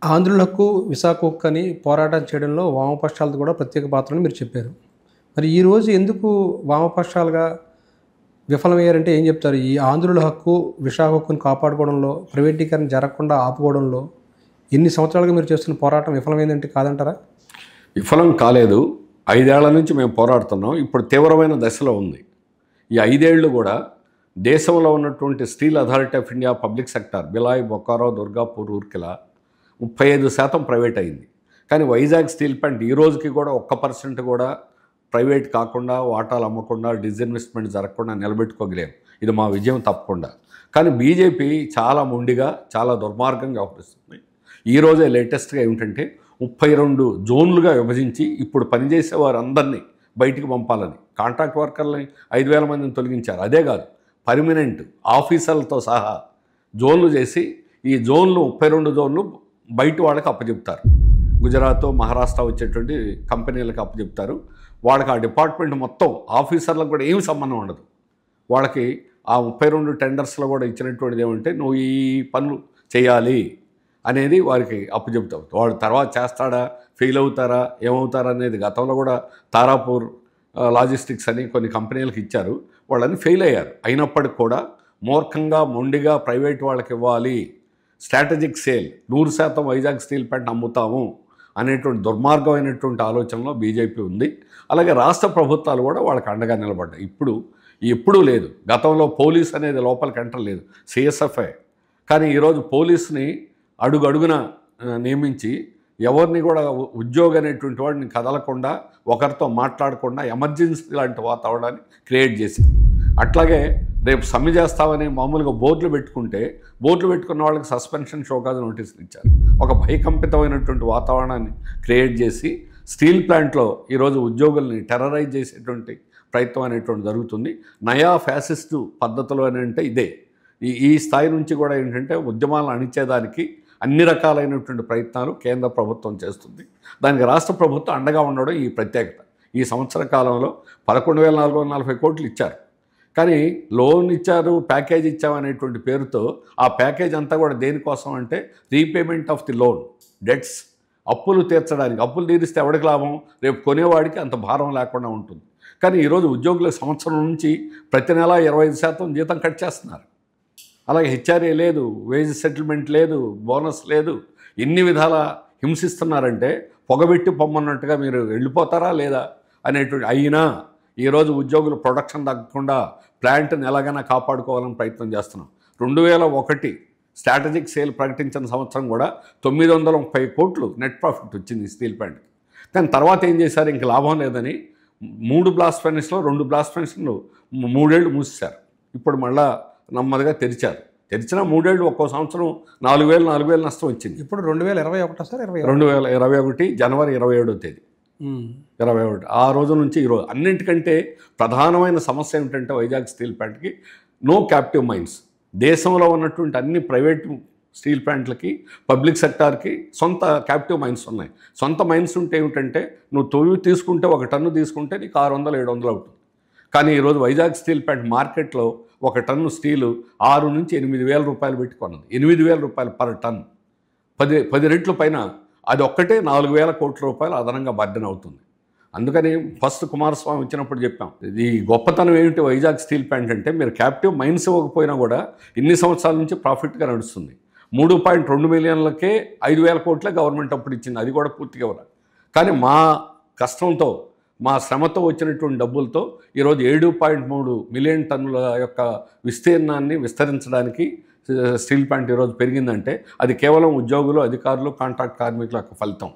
ఆంధ్రుల హక్కు, విశాఖ హక్కు అని పోరాటం చేయడంలో వామపక్షాలది కూడా ప్రత్యేక పాత్రని మీరు చెప్పారు. మరి ఈరోజు ఎందుకు వామపక్షాలుగా విఫలమయ్యారంటే ఏం చెప్తారు? ఈ ఆంధ్రుల హక్కు, విశాఖ హక్కుని కాపాడుకోవడంలో, ప్రైవేటీకరణ జరగకుండా ఆపుకోవడంలో ఎన్ని సంవత్సరాలుగా మీరు చేస్తున్న పోరాటం విఫలమైందంటే కాదంటారా? విఫలం కాలేదు. 5 ఏళ్ల నుంచి మేము పోరాడుతున్నాం. ఇప్పుడు తీవ్రమైన దశలో ఉంది. ఈ 5 ఏళ్ళు కూడా దేశంలో ఉన్నటువంటి steel authority of India public sector Bhilai, Bokaro, Durgapur, Rourkela 35% private అయింది. కానీ వైజాగ్ స్టీల్ ప్లాంట్ ఈ రోజుకి కూడా 1% కూడా ప్రైవేట్ కాకుండా, వాటాలు అమ్మకుండా, డిస్ఇన్వెస్ట్మెంట్ జరగకుండా నిలబెట్టుకోగలేము. ఇది మా విజయం తప్పకుండా. కానీ బీజేపీ చాలా మొండిగా, చాలా దుర్మార్గంగా వ్యవహరిస్తుంది. ఈరోజే లేటెస్ట్గా ఏమిటంటే 32 జోన్లుగా విభజించి ఇప్పుడు పనిచేసే వారందరినీ బయటికి పంపాలని, కాంట్రాక్ట్ వర్కర్లని 5,000 మందిని తొలగించారు. అదే కాదు, పర్మనెంట్ ఆఫీసర్లతో సహా జోన్లు చేసి ఈ జోన్లు 32 జోన్లు బయట వాళ్ళకి అప్పచెప్తారు. గుజరాత్, మహారాష్ట్ర వచ్చేటువంటి కంపెనీలకు అప్పచెప్తారు. వాళ్ళకి ఆ డిపార్ట్మెంట్ మొత్తం ఆఫీసర్లకు కూడా ఏమి సంబంధం ఉండదు. వాళ్ళకి ఆ 32 టెండర్స్లో కూడా ఇచ్చినటువంటిది ఏమంటే నువ్వు ఈ పనులు చేయాలి అనేది వారికి అప్పచెప్తావు. వాడు తర్వాత చేస్తాడా, ఫెయిల్ అవుతారా, ఏమవుతారా అనేది గతంలో కూడా తారాపూర్ లాజిస్టిక్స్ అని కొన్ని కంపెనీలకు ఇచ్చారు. వాళ్ళని ఫెయిల్ అయ్యారు. అయినప్పటికి కూడా మూర్ఖంగా, మొండిగా ప్రైవేట్ వాళ్ళకి ఇవ్వాలి, strategic sale 100% Vizag steel plant అమ్ముతాము అనేటువంటి దుర్మార్గమైనటువంటి ఆలోచనలో బీజేపీ ఉంది. అలాగే రాష్ట్ర ప్రభుత్వాలు కూడా వాళ్ళకి అండగా నిలబడ్డాయి. ఎప్పుడూ లేదు. గతంలో పోలీస్ అనేది లోపలికి ఎంటర్ లేదు, సిఎస్ఎఫ్ఐ. కానీ ఈరోజు పోలీస్ని అడుగడుగున నియమించి ఎవరిని కూడా ఉద్యోగం అనేటువంటి వాడిని కదలకుండా, ఒకరితో మాట్లాడకుండా ఎమర్జెన్సీ లాంటి వాతావరణాన్ని క్రియేట్ చేశారు. అట్లాగే రేపు సమ్మె చేస్తామని మామూలుగా బోర్డులు పెట్టుకుంటే, బోర్డులు పెట్టుకున్న వాళ్ళకి సస్పెన్షన్, షోకాజ్ నోటీసులు ఇచ్చారు. ఒక భయకంపితమైనటువంటి వాతావరణాన్ని క్రియేట్ చేసి స్టీల్ ప్లాంట్లో ఈరోజు ఉద్యోగుల్ని టెర్రరైజ్ చేసేటువంటి ప్రయత్నం అనేటువంటి జరుగుతుంది. నయా ఫ్యాసిస్టు పద్ధతులు అని అంటే ఇదే. ఈ స్థాయి నుంచి కూడా ఏంటంటే ఉద్యమాలను అణిచేదానికి అన్ని రకాలైనటువంటి ప్రయత్నాలు కేంద్ర ప్రభుత్వం చేస్తుంది. దానికి రాష్ట్ర ప్రభుత్వం అండగా ఉండడం ఈ ప్రత్యేకత. ఈ సంవత్సర కాలంలో 11,440 కోట్లు ఇచ్చారు. కానీ లోన్ ఇచ్చారు, ప్యాకేజ్ ఇచ్చామనేటువంటి పేరుతో ఆ ప్యాకేజ్ అంతా కూడా దేనికోసం అంటే repayment of the loan, debts, అప్పులు తీర్చడానికి. అప్పులు తీరిస్తే ఎవరికి లాభం? రేపు కొనేవాడికి అంత భారం లేకుండా ఉంటుంది. కానీ ఈరోజు ఉద్యోగుల సంవత్సరం నుంచి ప్రతి నెల 25% జీతం కట్ చేస్తున్నారు. అలాగే హెచ్ఆర్ఏ లేదు, వేజ్ సెటిల్మెంట్ లేదు, బోనస్ లేదు. ఎన్ని విధాల హింసిస్తున్నారంటే పొగబెట్టి పొమ్మన్నట్టుగా మీరు వెళ్ళిపోతారా లేదా అనేటువంటి. అయినా ఈరోజు ఉద్యోగులు ప్రొడక్షన్ తగ్గకుండా ప్లాంట్ని ఎలాగైనా కాపాడుకోవాలని ప్రయత్నం చేస్తున్నాం. 2001 స్ట్రాటజిక్ సేల్ ప్రకటించిన సంవత్సరం కూడా 930 కోట్లు నెట్ ప్రాఫిట్ వచ్చింది స్టీల్ ప్లాంట్కి. కానీ తర్వాత ఏం చేశారు? ఇంక లాభం లేదని 3 బ్లాస్ట్ ఫర్నేస్లో 2 బ్లాస్ట్ ఫర్నేస్లు 3 ఏళ్ళు మూసేశారు. ఇప్పుడు మళ్ళా నెమ్మదిగా తెరిచిన 3 ఏళ్ళు ఒక్కో సంవత్సరం 4,000 నష్టం వచ్చింది. ఇప్పుడు 2021 సార్? 2021 జనవరి 27వ తేదీ 21 ఆ రోజు నుంచి ఈరోజు. అన్నింటికంటే ప్రధానమైన సమస్య ఏమిటంటే వైజాగ్ స్టీల్ ప్లాంట్కి నో క్యాప్టివ్ మైన్స్. దేశంలో ఉన్నటువంటి అన్ని ప్రైవేట్ స్టీల్ ప్లాంట్లకి, పబ్లిక్ సెక్టార్కి సొంత క్యాప్టివ్ మైన్స్ ఉన్నాయి. సొంత మైన్స్ ఉంటే ఏమిటంటే నువ్వు తీసుకుంటే 1 టన్ను తీసుకుంటే నీకు 600-700 అవుతుంది. కానీ ఈరోజు వైజాగ్ స్టీల్ ప్లాంట్ మార్కెట్లో 1 టన్ను స్టీలు 6,000 నుంచి 8,000 రూపాయలు పెట్టి కొన్నది. 8,000 రూపాయలు పర్ టన్, 10 రెట్లు పైన. అది ఒక్కటే 4,000 కోట్ల రూపాయలు అదనంగా బర్డెన్ అవుతుంది. అందుకని ఫస్ట్ కుమారస్వామి వచ్చినప్పుడు చెప్పాం, ఈ గొప్పతనం ఏమిటి వైజాగ్ స్టీల్ ప్లాంట్ అంటే, మీరు క్యాప్టివ్ మైన్స్ ఇవ్వకపోయినా కూడా ఇన్ని సంవత్సరాల నుంచి ప్రాఫిట్గా నడుస్తుంది. 3.2 మిలియన్లకే 5,000 కోట్లే గవర్నమెంట్ అప్పుడు ఇచ్చింది. అది కూడా పూర్తిగా ఇవ్వాలి. కానీ మా కష్టంతో, మా శ్రమతో వచ్చినటువంటి డబ్బులతో ఈరోజు 7.3 మిలియన్ టన్నుల యొక్క విస్తీర్ణాన్ని విస్తరించడానికి స్టీల్ ప్లాంట్ ఈరోజు పెరిగిందంటే అది కేవలం ఉద్యోగులు, అధికారులు, కాంట్రాక్ట్ కార్మికుల యొక్క ఫలితం.